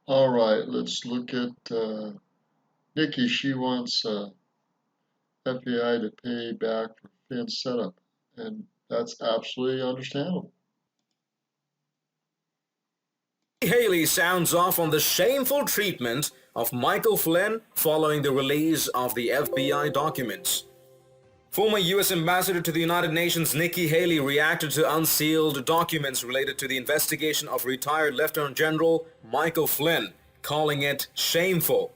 All right, let's look at Nikki. She wants FBI to pay back for Flynn's setup, and that's absolutely understandable. Haley sounds off on the shameful treatment of Michael Flynn following the release of the FBI documents. Former U.S. Ambassador to the United Nations Nikki Haley reacted to unsealed documents related to the investigation of retired Lieutenant General Michael Flynn, calling it shameful.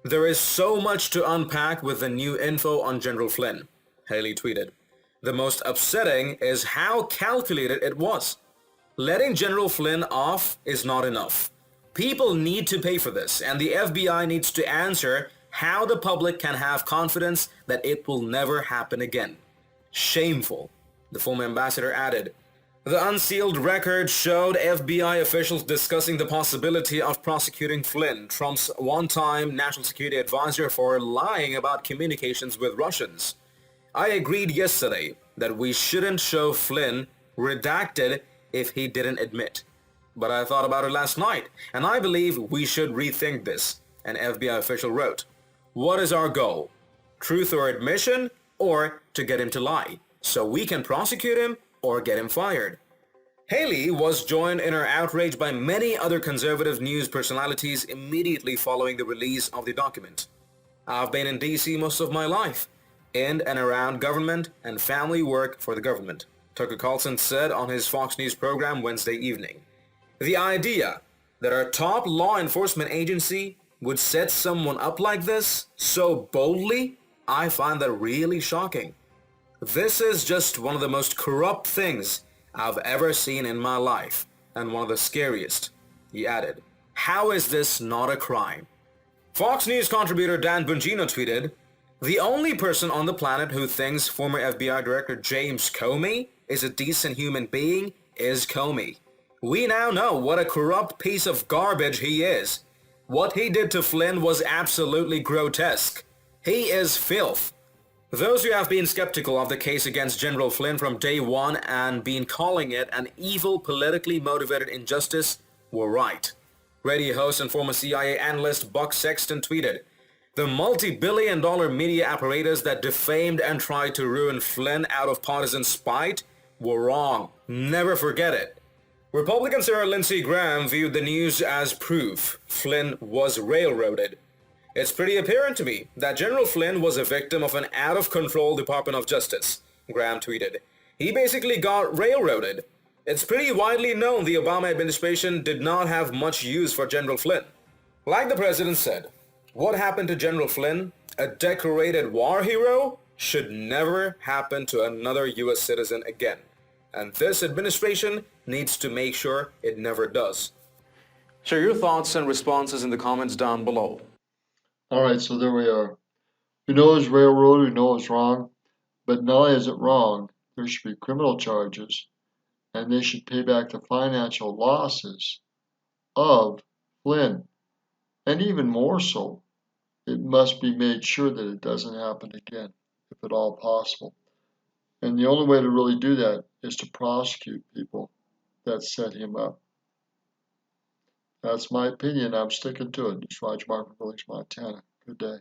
There is so much to unpack with the new info on General Flynn, Haley tweeted. The most upsetting is how calculated it was. Letting General Flynn off is not enough. People need to pay for this, and the FBI needs to answer how the public can have confidence that it will never happen again. Shameful, the former ambassador added. The unsealed record showed FBI officials discussing the possibility of prosecuting Flynn, Trump's one-time national security advisor, for lying about communications with Russians. I agreed yesterday that we shouldn't show Flynn redacted if he didn't admit. But I thought about it last night, and I believe we should rethink this, an FBI official wrote. What is our goal? Truth or admission, or to get him to lie, so we can prosecute him or get him fired? Haley was joined in her outrage by many other conservative news personalities immediately following the release of the document. I've been in DC most of my life, in and around government and family work for the government, Tucker Carlson said on his Fox News program Wednesday evening. The idea that our top law enforcement agency would set someone up like this so boldly, I find that really shocking. This is just one of the most corrupt things I've ever seen in my life, and one of the scariest, he added. How is this not a crime? Fox News contributor Dan Bongino tweeted, the only person on the planet who thinks former FBI Director James Comey is a decent human being is Comey. We now know what a corrupt piece of garbage he is. What he did to Flynn was absolutely grotesque. He is filth. Those who have been skeptical of the case against General Flynn from day one and been calling it an evil, politically motivated injustice were right. Radio host and former CIA analyst Buck Sexton tweeted, the multi-billion-dollar media apparatus that defamed and tried to ruin Flynn out of partisan spite were wrong. Never forget it. Republican Sarah Lindsey Graham viewed the news as proof Flynn was railroaded. It's pretty apparent to me that General Flynn was a victim of an out-of-control Department of Justice, Graham tweeted. He basically got railroaded. It's pretty widely known the Obama administration did not have much use for General Flynn. Like the president said, what happened to General Flynn, a decorated war hero, should never happen to another U.S. citizen again. And this administration needs to make sure it never does. Share your thoughts and responses in the comments down below. All right, so there we are. We know it's railroad, we know it's wrong, but not only is it wrong, there should be criminal charges, and they should pay back the financial losses of Flynn. And even more so, it must be made sure that it doesn't happen again, if at all possible. And the only way to really do that is to prosecute people that set him up. That's my opinion. I'm sticking to it. It's Roger Martin, Village, Montana. Good day.